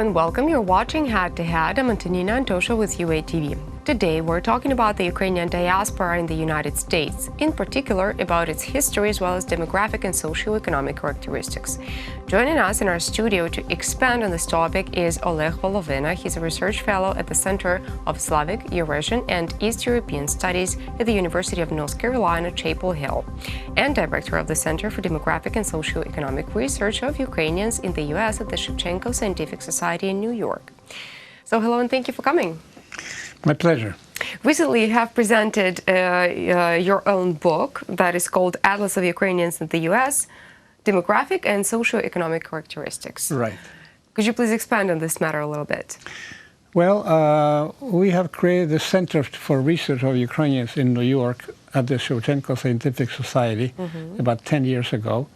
and welcome. You're watching Head to Head. I'm Antonina Antosha with UATV. Today we're talking about the Ukrainian diaspora in the United States, in particular about its history as well as demographic and socio-economic characteristics. Joining us in our studio to expand on this topic is Oleh Wolowyna. He's a research fellow at the Center of Slavic, Eurasian and East European Studies at the University of North Carolina, Chapel Hill, and director of the Center for Demographic and Socio-Economic Research of Ukrainians in the U.S. at the Shevchenko Scientific Society in New York. So hello and thank you for coming. My pleasure. Recently, you have presented your own book that is called Atlas of Ukrainians in the U.S., Demographic and Socio-Economic Characteristics. Right. Could you please expand on this matter a little bit? Well, we have created the Center for Research of Ukrainians in New York at the Shevchenko Scientific Society about 10 years ago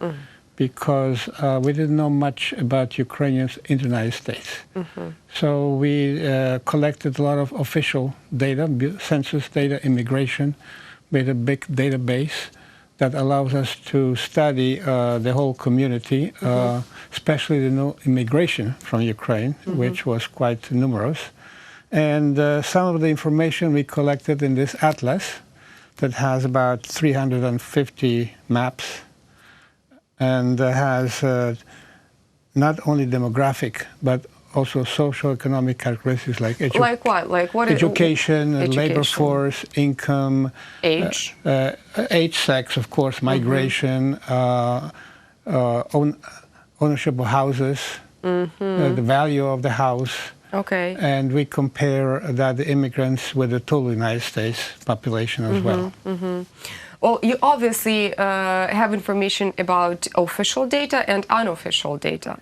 because we didn't know much about Ukrainians in the United States. So we collected a lot of official data, census data, immigration, made a big database that allows us to study the whole community, especially the new immigration from Ukraine, which was quite numerous. And some of the information we collected in this atlas that has about 350 maps and has not only demographic, but also socio-economic characteristics like like what? Like what? Education, labor force, income, age, sex, of course, migration, ownership of houses, the value of the house. Okay. And we compare the immigrants with the total United States population as well. Well, you obviously have information about official data and unofficial data.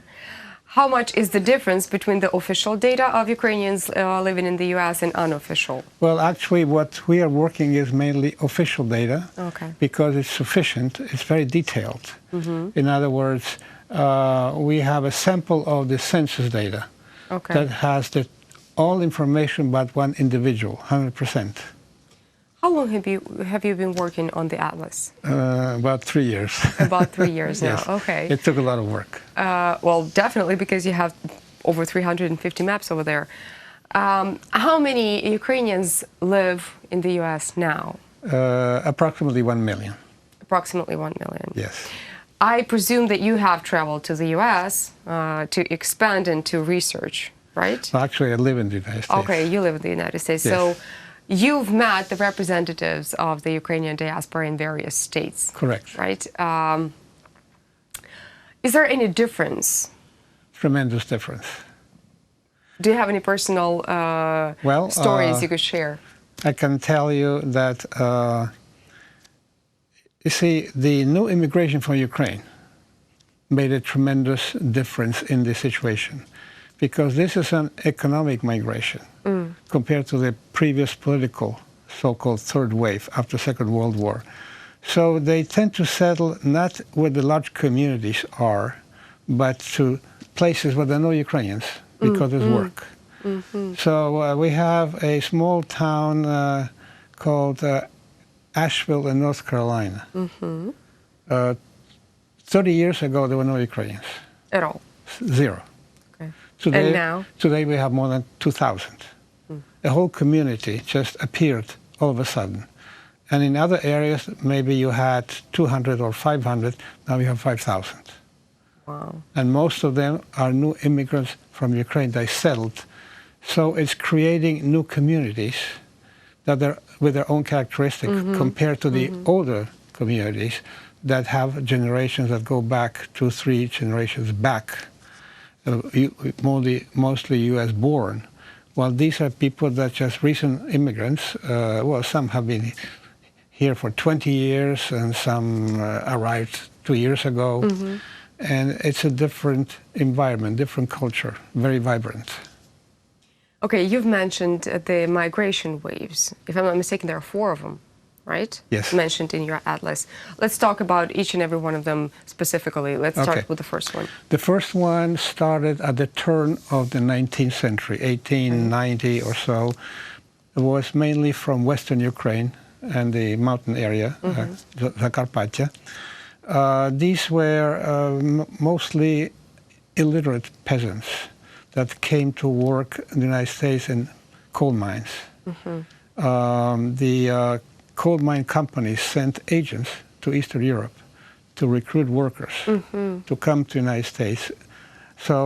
How much is the difference between the official data of Ukrainians living in the U.S. and unofficial? Well, actually, what we are working is mainly official data because it's sufficient. It's very detailed. In other words, we have a sample of the census data that has all information about one individual, 100%. How long have you been working on the atlas? About 3 years. About 3 years now. Yes. Okay. It took a lot of work. Well, definitely, because you have over 350 maps over there. How many Ukrainians live in the U.S. now? Approximately 1 million. Approximately 1 million. Yes. I presume that you have traveled to the U.S. To expand and to research, right? Well, actually, I live in the United States. Okay, you live in the United States. Yes. So you've met the representatives of the Ukrainian diaspora in various states. Correct. Right? Is there any difference? Tremendous difference. Do you have any personal stories you could share? I can tell you that, you see, the new immigration from Ukraine made a tremendous difference in the situation because this is an economic migration compared to the previous political so-called third wave after Second World War. So they tend to settle not where the large communities are, but to places where there are no Ukrainians because there's work. So we have a small town called Asheville in North Carolina. 30 years ago, there were no Ukrainians. At all? Zero. Okay. Today, and now? Today we have more than 2,000. The whole community just appeared all of a sudden. And in other areas, maybe you had 200 or 500, now you have 5,000. Wow. And most of them are new immigrants from Ukraine. They settled. So it's creating new communities that are with their own characteristics compared to the older communities that have generations that go back 2, 3 generations back, mostly U.S. born. While these are people that just recent immigrants, well, some have been here for 20 years and some arrived 2 years ago. And it's a different environment, different culture, very vibrant. Okay, you've mentioned the migration waves. If I'm not mistaken, there are 4 of them, right? Yes. Mentioned in your atlas. Let's talk about each and every one of them specifically. Let's start with the first one. The first one started at the turn of the 19th century, 1890 or so. It was mainly from Western Ukraine and the mountain area, Zakarpattia. These were mostly illiterate peasants that came to work in the United States in coal mines. The coal mine companies sent agents to Eastern Europe to recruit workers to come to the United States. So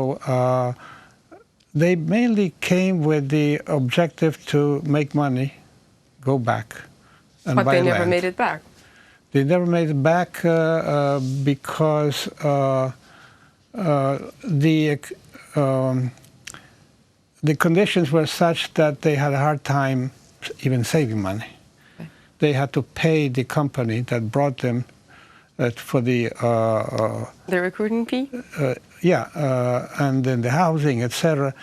they mainly came with the objective to make money, go back, and buy land. But they never made it back. They never made it back because the conditions were such that they had a hard time even saving money. Okay. They had to pay the company that brought them for the recruiting fee? And then the housing, etc.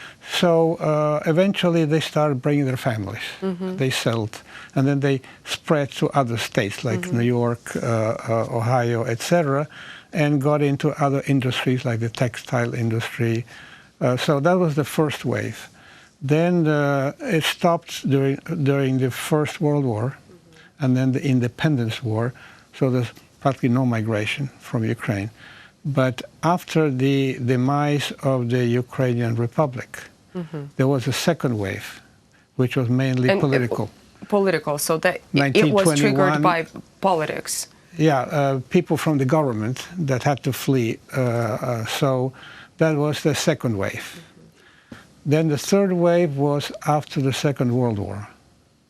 So eventually they started bringing their families. They settled, and then they spread to other states like New York, Ohio, etc., and got into other industries like the textile industry. So that was the first wave. Then it stopped during the First World War, and then the Independence War. So there's practically no migration from Ukraine. But after the demise of the Ukrainian Republic, there was a second wave, which was mainly political. Political, so that it was triggered by politics. Yeah, people from the government that had to flee. So that was the second wave. Then the third wave was after the Second World War,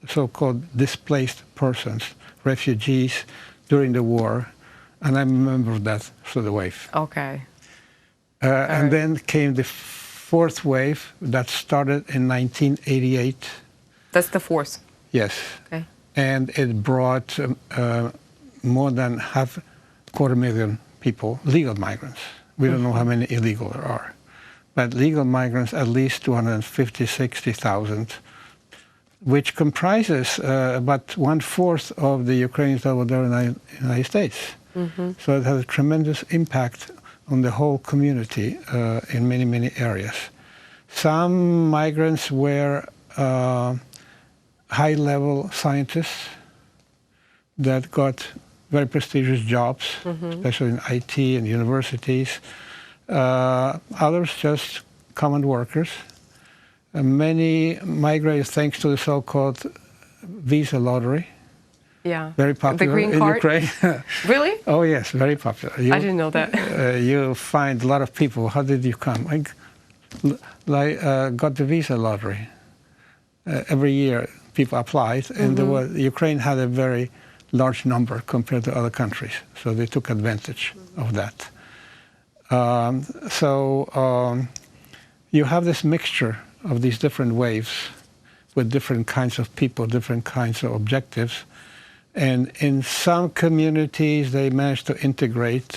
so-called displaced persons, refugees during the war. And I remember that through the wave. Okay. And then came the fourth wave that started in 1988. That's the fourth? Yes. Okay. And it brought more than 250,000 people, legal migrants. We don't know how many illegal there are. But legal migrants, at least 250,000-60,000, which comprises about 1/4 of the Ukrainians that were there in the United States. So it has a tremendous impact on the whole community in many, many areas. Some migrants were high-level scientists that got very prestigious jobs, especially in IT and universities. Others just common workers. Many migrated thanks to the so-called visa lottery. Yeah. Very popular in Ukraine. Really? Oh, yes, very popular. I didn't know that. You find a lot of people. How did you come? I got the visa lottery. Every year people applied, and Ukraine had a very large number compared to other countries. So they took advantage of that. You have this mixture of these different waves with different kinds of people, different kinds of objectives. And in some communities, they managed to integrate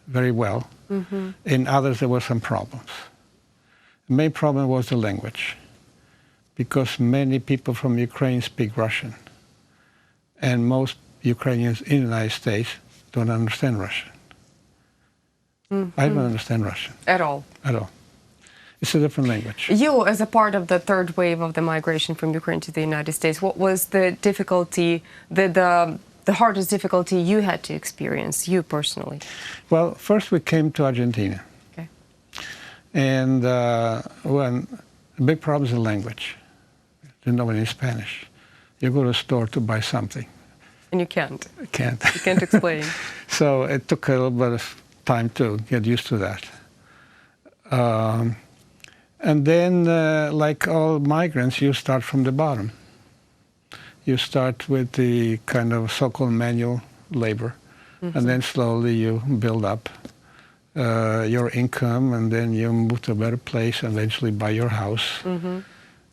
very well. In others, there were some problems. The main problem was the language, because many people from Ukraine speak Russian. And most Ukrainians in the United States don't understand Russian. I don't understand Russian. At all? At all. It's a different language. You, as a part of the third wave of the migration from Ukraine to the United States, what was the difficulty, the hardest difficulty you had to experience, you personally? Well, first we came to Argentina. Okay. And the big problem is the language. Didn't know any Spanish. You go to a store to buy something. And you can't. Can't. You can't explain. So it took a little bit of time to get used to that. And then, like all migrants, you start from the bottom. You start with the kind of so-called manual labor, and then slowly you build up your income, and then you move to a better place, and eventually buy your house.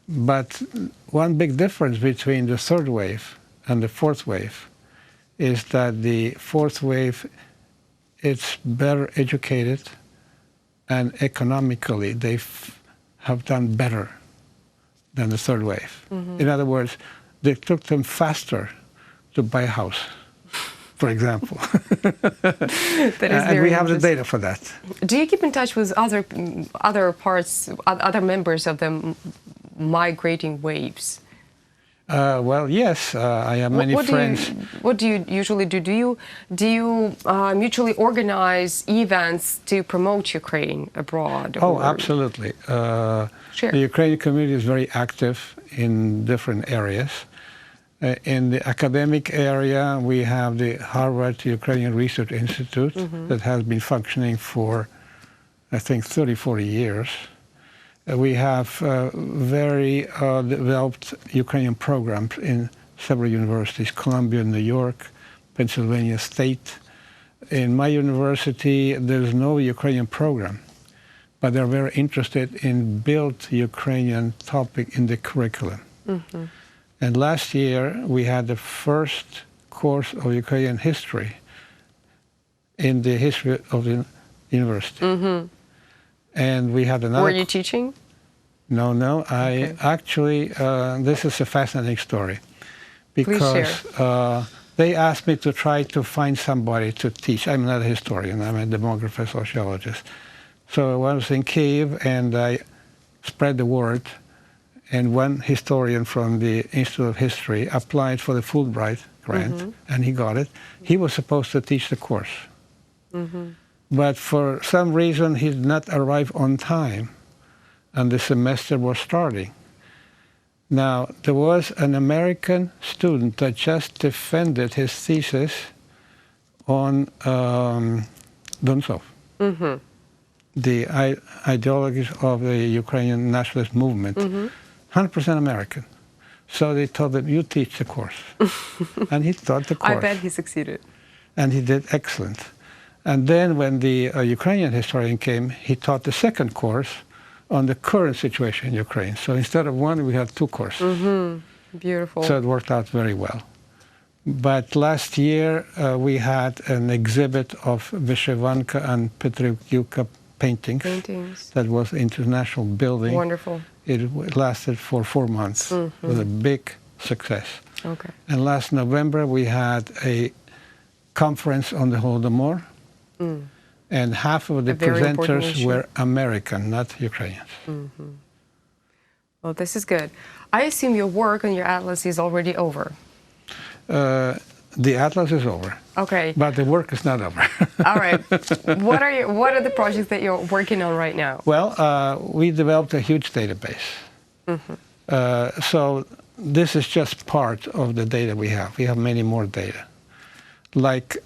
But one big difference between the third wave and the fourth wave is that the fourth wave, it's better educated, and economically they have done better than the third wave. In other words, they took them faster to buy a house, for example. And we have the data for that. Do you keep in touch with other members of the migrating waves? Well, yes, I have many friends. What do you usually do? Do you mutually organize events to promote Ukraine abroad? Oh, absolutely. Sure. The Ukrainian community is very active in different areas. In the academic area, we have the Harvard Ukrainian Research Institute that has been functioning for, I think, 30, 40 years. We have very developed Ukrainian programs in several universities, Columbia, New York, Pennsylvania State. In my university, there's no Ukrainian program, but they're very interested in build Ukrainian topic in the curriculum. And last year, we had the first course of Ukrainian history in the history of the university. And we had another... Were you teaching? No. Okay. This is a fascinating story. Because they asked me to try to find somebody to teach. I'm not a historian, I'm a demographer, sociologist. So I was in Kyiv and I spread the word. And one historian from the Institute of History applied for the Fulbright grant, and he got it. He was supposed to teach the course. But for some reason, he did not arrive on time, and the semester was starting. Now, there was an American student that just defended his thesis on Dontsov, the ideologies of the Ukrainian nationalist movement. 100% American. So they told him, you teach the course. And he taught the course. I bet he succeeded. And he did excellent. And then when the Ukrainian historian came, he taught the second course on the current situation in Ukraine. So instead of one, we had two courses. Beautiful. So it worked out very well. But last year, we had an exhibit of Shevchenko and Petryuka paintings. That was an international building. Wonderful. It lasted for 4 months. It was a big success. Okay. And last November, we had a conference on the Holodomor. And half of the presenters were American, not Ukrainians. Well, this is good. I assume your work on your atlas is already over. The atlas is over. Okay. But the work is not over. All right. What are the projects that you're working on right now? Well, we developed a huge database. So this is just part of the data we have. We have many more data. Like,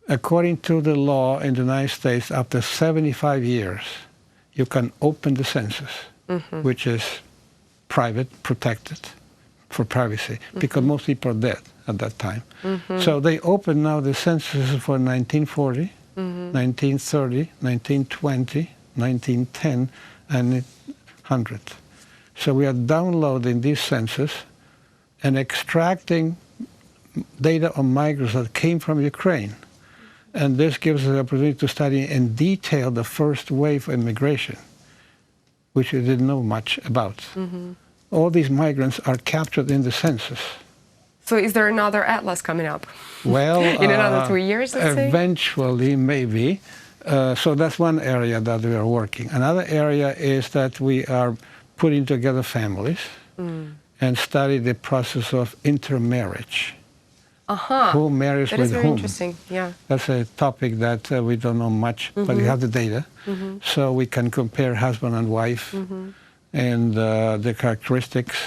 according to the law in the United States, after 75 years, you can open the census, which is private, protected for privacy, because most people are dead at that time. So they open now the census for 1940, 1930, 1920, 1910, and 100. So we are downloading these census and extracting data on migrants that came from Ukraine. And this gives us the opportunity to study in detail the first wave of immigration, which we didn't know much about. All these migrants are captured in the census. So is there another atlas coming up? Well, in another 3 years, let's say? Eventually, maybe. So that's one area that we are working. Another area is that we are putting together families and study the process of intermarriage. Who marries with whom? That is very interesting, yeah. That's a topic that we don't know much, but we have the data. So we can compare husband and wife and the characteristics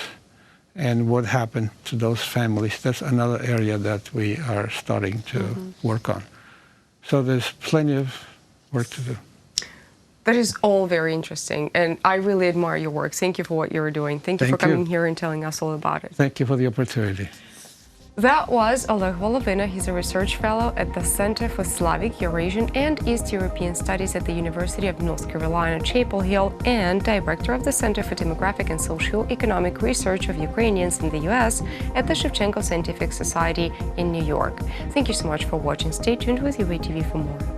and what happened to those families. That's another area that we are starting to work on. So there's plenty of work to do. That is all very interesting, and I really admire your work. Thank you for what you're doing. Thank you for coming here and telling us all about it. Thank you for the opportunity. That was Oleh Wolowyna. He's a research fellow at the Center for Slavic, Eurasian, and East European Studies at the University of North Carolina, Chapel Hill, and director of the Center for Demographic and Socio-Economic Research of Ukrainians in the U.S. at the Shevchenko Scientific Society in New York. Thank you so much for watching. Stay tuned with UATV for more.